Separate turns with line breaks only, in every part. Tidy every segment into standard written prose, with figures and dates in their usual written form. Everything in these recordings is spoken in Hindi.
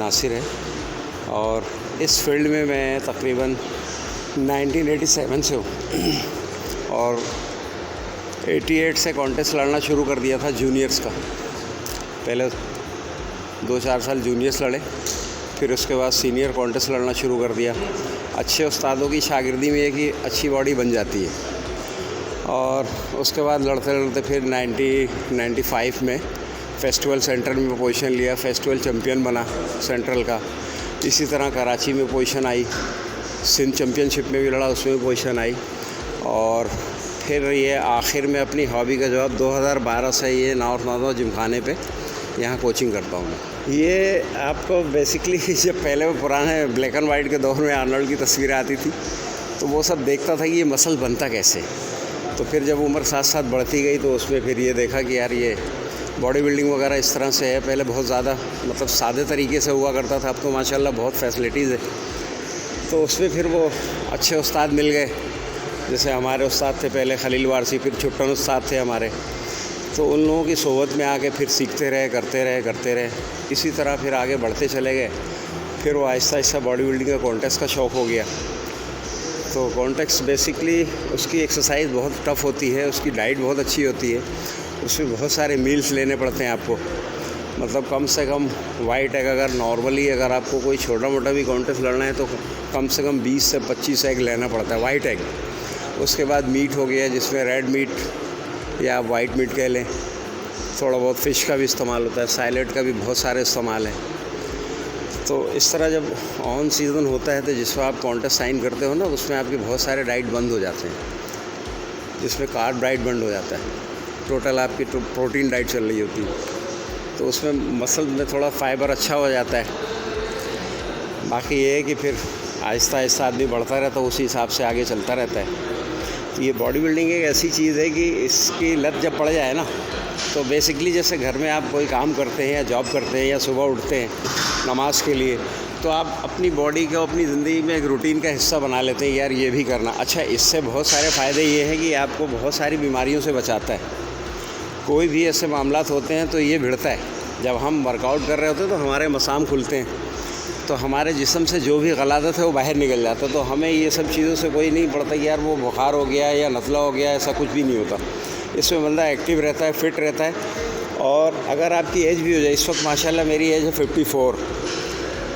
नासिर है और इस फील्ड में मैं तकरीबन 1987 से हूँ और 88 से कॉन्टेस्ट लड़ना शुरू कर दिया था जूनियर्स का। पहले 2-4 साल जूनियर्स लड़े, फिर उसके बाद सीनियर कॉन्टेस्ट लड़ना शुरू कर दिया। अच्छे उस्तादों की शागिर्दी में एक ही अच्छी बॉडी बन जाती है और उसके बाद लड़ते लड़ते फिर 95 में फेस्टिवल सेंटर में पोजीशन लिया, फेस्टिवल चैम्पियन बना सेंट्रल का। इसी तरह कराची में पोजीशन आई, सिंध चैम्पियनशिप में भी लड़ा, उसमें भी पोजीशन आई और फिर ये आखिर में अपनी हॉबी का जवाब 2012 से ये नॉर्थ नॉर्थ जिमखाने पे यहाँ कोचिंग करता हूँ मैं। ये आपको बेसिकली जब पहले वो पुराने ब्लैक एंड वाइट के दौर में आर्नोल्ड की तस्वीरें आती थी तो वो सब देखता था कि ये मसल बनता कैसे। तो फिर जब उम्र साथ साथ बढ़ती गई तो उसमें फिर ये देखा कि यार ये बॉडी बिल्डिंग वगैरह इस तरह से है। पहले बहुत ज़्यादा मतलब सादे तरीके से हुआ करता था, अब तो माशाल्लाह बहुत फैसिलिटीज़ है। तो उसमें फिर वो अच्छे उस्ताद मिल गए, जैसे हमारे उस्ताद थे पहले खलील वारसी, फिर छुट्टन उस्ताद थे हमारे। तो उन लोगों की सोबत में आके फिर सीखते रहे, करते रहे। इसी तरह फिर आगे बढ़ते चले गए। फिर वो आहिस्ता आहिस्ता बॉडी बिल्डिंग का कॉन्टेस्ट का शौक़ हो गया। तो कॉन्टेस्ट बेसिकली उसकी एक्सरसाइज बहुत टफ़ होती है, उसकी डाइट बहुत अच्छी होती है, उसमें बहुत सारे मील्स लेने पड़ते हैं आपको। मतलब कम से कम वाइट एग अगर नॉर्मली अगर आपको कोई छोटा मोटा भी कॉन्टेस्ट लड़ना है तो कम से कम 20 से 25 एग लेना पड़ता है, वाइट एग। उसके बाद मीट हो गया, जिसमें रेड मीट या आप वाइट मीट कह लें। थोड़ा बहुत फ़िश का भी इस्तेमाल होता है, सैलेड का भी बहुत सारे इस्तेमाल है। तो इस तरह जब ऑन सीज़न होता है तो जिसमें आप कॉन्टेस्ट साइन करते हो ना, उसमें आपके बहुत सारे डाइट बंद हो जाते हैं, जिसमें कार्ब डाइट बंद हो जाता है। टोटल आपकी प्रोटीन डाइट चल रही होती है, तो उसमें मसल में थोड़ा फाइबर अच्छा हो जाता है। बाकी ये है कि फिर आहिस्ता आहिस्ता आदमी बढ़ता रहता है, उसी हिसाब से आगे चलता रहता है। तो ये बॉडी बिल्डिंग एक ऐसी चीज़ है कि इसकी लत जब पड़ जाए ना, तो बेसिकली जैसे घर में आप कोई काम करते हैं या जॉब करते हैं या सुबह उठते हैं नमाज के लिए, तो आप अपनी बॉडी को अपनी ज़िंदगी में एक रूटीन का हिस्सा बना लेते हैं, यार ये भी करना। अच्छा, इससे बहुत सारे फ़ायदे ये हैं कि आपको बहुत सारी बीमारियों से बचाता है। कोई भी ऐसे मामलात होते हैं तो ये भिड़ता है। जब हम वर्कआउट कर रहे होते हैं तो हमारे मसाम खुलते हैं, तो हमारे जिस्म से जो भी गलादत है वो बाहर निकल जाता है। तो हमें ये सब चीज़ों से कोई नहीं पड़ता कि यार वो बुखार हो गया या नज़ला हो गया, ऐसा कुछ भी नहीं होता। इसमें बंदा एक्टिव रहता है, फ़िट रहता है। और अगर आपकी एज भी हो जाए, इस वक्त माशाल्लाह मेरी एज है 54,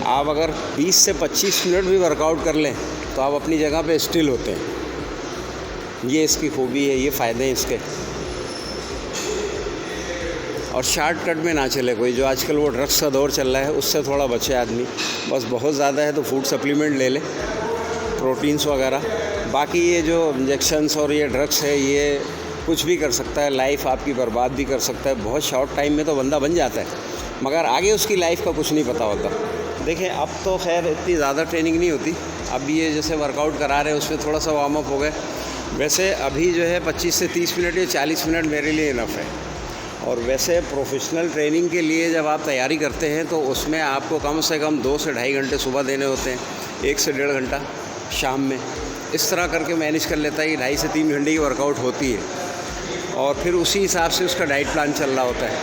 आप अगर 20 से 25 मिनट भी वर्कआउट कर लें तो आप अपनी जगह पे स्टिल होते हैं। ये इसकी खूबी है, ये फ़ायदे हैं इसके। और शॉर्टकट में ना चले कोई, जो आजकल वो ड्रग्स का दौर चल रहा है उससे थोड़ा बचे आदमी। बस बहुत ज़्यादा है तो फूड सप्लीमेंट ले ले, प्रोटीन्स वगैरह। बाकी ये जो इंजेक्शंस और ये ड्रग्स है, ये कुछ भी कर सकता है, लाइफ आपकी बर्बाद भी कर सकता है। बहुत शॉर्ट टाइम में तो बंदा बन जाता है, मगर आगे उसकी लाइफ का कुछ नहीं पता होता। देखिए, अब तो खैर इतनी ज़्यादा ट्रेनिंग नहीं होती। अब ये जैसे वर्कआउट करा रहे हैं उसमें थोड़ा सा वार्म अप हो गए। वैसे अभी जो है 25 से 30 मिनट या 40 मिनट मेरे लिए इनफ है। और वैसे प्रोफेशनल ट्रेनिंग के लिए जब आप तैयारी करते हैं तो उसमें आपको कम से कम 2 से ढाई घंटे सुबह देने होते हैं, 1 से 1.5 घंटा शाम में। इस तरह करके मैनेज कर लेता है कि 2.5 से 3 घंटे की वर्कआउट होती है। और फिर उसी हिसाब से उसका डाइट प्लान चल रहा होता है,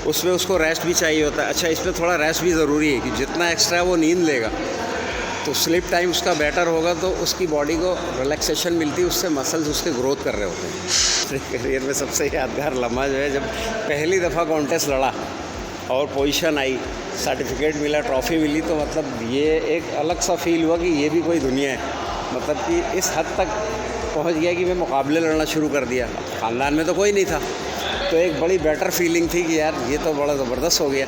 उसमें उसको रेस्ट भी चाहिए होता है। अच्छा, इसमें थोड़ा रेस्ट भी ज़रूरी है कि जितना एक्स्ट्रा वो नींद लेगा तो स्लीप टाइम उसका बेटर होगा, तो उसकी बॉडी को रिलैक्सेशन मिलती है, उससे मसल्स उसके ग्रोथ कर रहे होते हैं। मेरे करियर में सबसे यादगार लम्हा जो है, जब पहली दफ़ा कॉन्टेस्ट लड़ा और पोजीशन आई, सर्टिफिकेट मिला, ट्रॉफ़ी मिली, तो मतलब ये एक अलग सा फील हुआ कि ये भी कोई दुनिया है। मतलब कि इस हद तक पहुंच गया कि मैं मुकाबले लड़ना शुरू कर दिया। ख़ानदान में तो कोई नहीं था, तो एक बड़ी बेटर फीलिंग थी कि यार ये तो बड़ा ज़बरदस्त हो गया।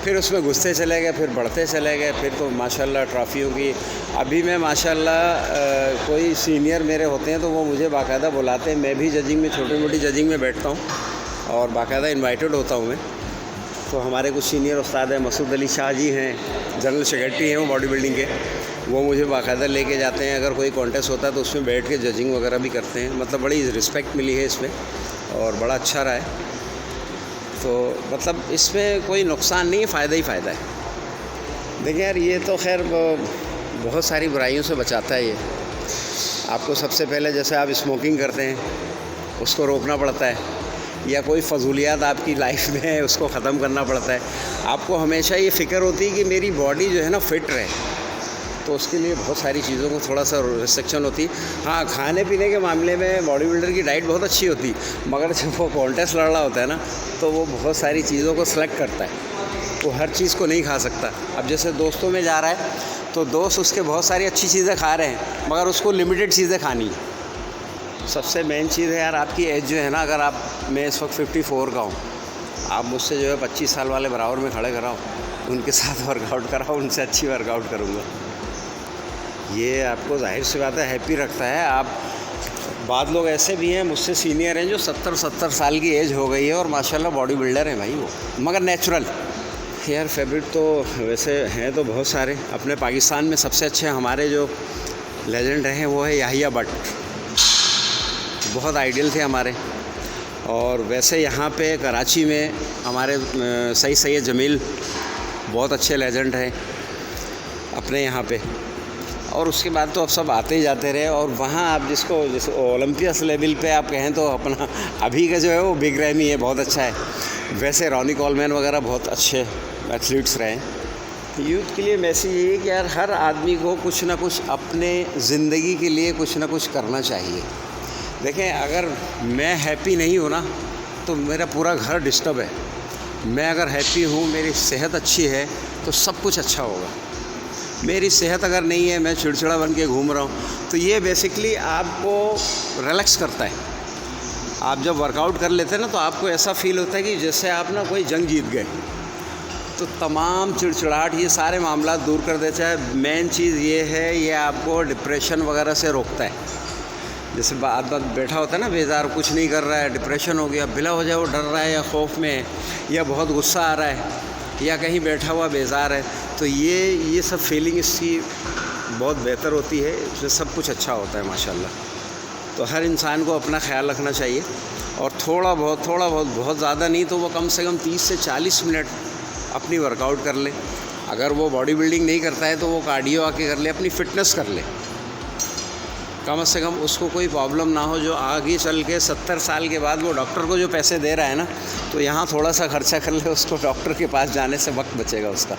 फिर उसमें घुसते चले गए, फिर बढ़ते चले गए, फिर तो माशाल्लाह ट्रॉफ़ियों की। अभी मैं माशाल्लाह कोई सीनियर मेरे होते हैं तो वो मुझे बाकायदा बुलाते हैं। मैं भी जजिंग में, छोटी मोटी जजिंग में बैठता हूँ और बाकायदा इनवाइटेड होता हूँ मैं। तो हमारे कुछ सीनियर उस्ताद हैं, मसूद अली शाह जी हैं, जनरल सेक्रेटरी हैं वो बॉडी बिल्डिंग के, वो मुझे बाकायदा लेके जाते हैं। अगर कोई कॉन्टेस्ट होता है तो उसमें बैठ के जजिंग वगैरह भी करते हैं। मतलब बड़ी रिस्पेक्ट मिली है इसमें और बड़ा अच्छा रहा है। तो मतलब इसमें कोई नुकसान नहीं है, फ़ायदा ही फ़ायदा है। देखिए यार, ये तो खैर बहुत सारी बुराइयों से बचाता है। ये आपको सबसे पहले जैसे आप स्मोकिंग करते हैं उसको रोकना पड़ता है, या कोई फजूलियात आपकी लाइफ में है उसको ख़त्म करना पड़ता है। आपको हमेशा ये फ़िक्र होती है कि मेरी बॉडी जो है ना फिट रहे, तो उसके लिए बहुत सारी चीज़ों को थोड़ा सा रिस्ट्रिक्शन होती है। हाँ, खाने पीने के मामले में बॉडी बिल्डर की डाइट बहुत अच्छी होती, मगर जब वो कॉन्टेस्ट लड़ रहा होता है ना, तो वो बहुत सारी चीज़ों को सेलेक्ट करता है, वो हर चीज़ को नहीं खा सकता। अब जैसे दोस्तों में जा रहा है तो दोस्त उसके बहुत सारी अच्छी चीज़ें खा रहे हैं, मगर उसको लिमिटेड चीज़ें खानी है। सबसे मेन चीज़ है यार, आपकी एज जो है ना, अगर मैं इस वक्त 54 का हूँ, आप मुझसे जो है 25 साल वाले बराबर में खड़े कराओ, उनके साथ वर्कआउट कराओ, उनसे अच्छी वर्कआउट करूँगा। ये आपको जाहिर सी बात है हैप्पी रखता है। आप बाद लोग ऐसे भी हैं मुझसे सीनियर हैं जो 70 साल की एज हो गई है और माशाल्लाह बॉडी बिल्डर हैं भाई वो, मगर नेचुरल। यार फेवरेट तो वैसे हैं तो बहुत सारे। अपने पाकिस्तान में सबसे अच्छे हमारे जो लेजेंड रहे हैं वो है याहिया भट्ट, बहुत आइडियल थे हमारे। और वैसे यहाँ पे कराची में हमारे सैयद जमील बहुत अच्छे लेजेंड हैं अपने यहाँ पे। और उसके बाद तो अब सब आते ही जाते रहे। और वहाँ आप जिसको जैसे ओलंपियस लेवल पे आप कहें तो अपना अभी का जो है वो बिग रैमी है, बहुत अच्छा है। वैसे रॉनी कॉलमैन वगैरह बहुत अच्छे एथलीट्स रहे हैं। यूथ के लिए मैसेज ये है कि यार हर आदमी को कुछ ना कुछ अपने ज़िंदगी के लिए कुछ ना कुछ करना चाहिए। देखें, अगर मैं हैप्पी नहीं हूँ ना तो मेरा पूरा घर डिस्टर्ब है। मैं अगर हैप्पी हूँ, मेरी सेहत अच्छी है, तो सब कुछ अच्छा होगा। मेरी सेहत अगर नहीं है, मैं चिड़चिड़ा बन के घूम रहा हूँ, तो ये बेसिकली आपको रिलैक्स करता है। आप जब वर्कआउट कर लेते हैं ना, तो आपको ऐसा फील होता है कि जैसे आप ना कोई जंग जीत गए। तो तमाम चिड़चिड़ाहट, ये सारे मामला दूर कर देता है। मेन चीज़ ये है, ये आपको डिप्रेशन वगैरह से रोकता है। जैसे बात बैठा होता है ना बेजार, कुछ नहीं कर रहा है, डिप्रेशन हो गया, बिला वजह वो डर रहा है या खौफ में है या बहुत गुस्सा आ रहा है या कहीं बैठा हुआ बेजार है, तो ये सब फीलिंग इसकी बहुत बेहतर होती है। इसमें सब कुछ अच्छा होता है माशाल्लाह। तो हर इंसान को अपना ख्याल रखना चाहिए और थोड़ा बहुत ज़्यादा नहीं तो वो कम से कम 30 से 40 मिनट अपनी वर्कआउट कर ले। अगर वो बॉडी बिल्डिंग नहीं करता है तो वो कार्डियो आके कर ले, अपनी फ़िटनेस कर ले। कम से कम उसको कोई प्रॉब्लम ना हो, जो आगे चल के 70 साल के बाद वो डॉक्टर को जो पैसे दे रहा है ना, तो यहाँ थोड़ा सा खर्चा कर ले, उसको डॉक्टर के पास जाने से वक्त बचेगा उसका।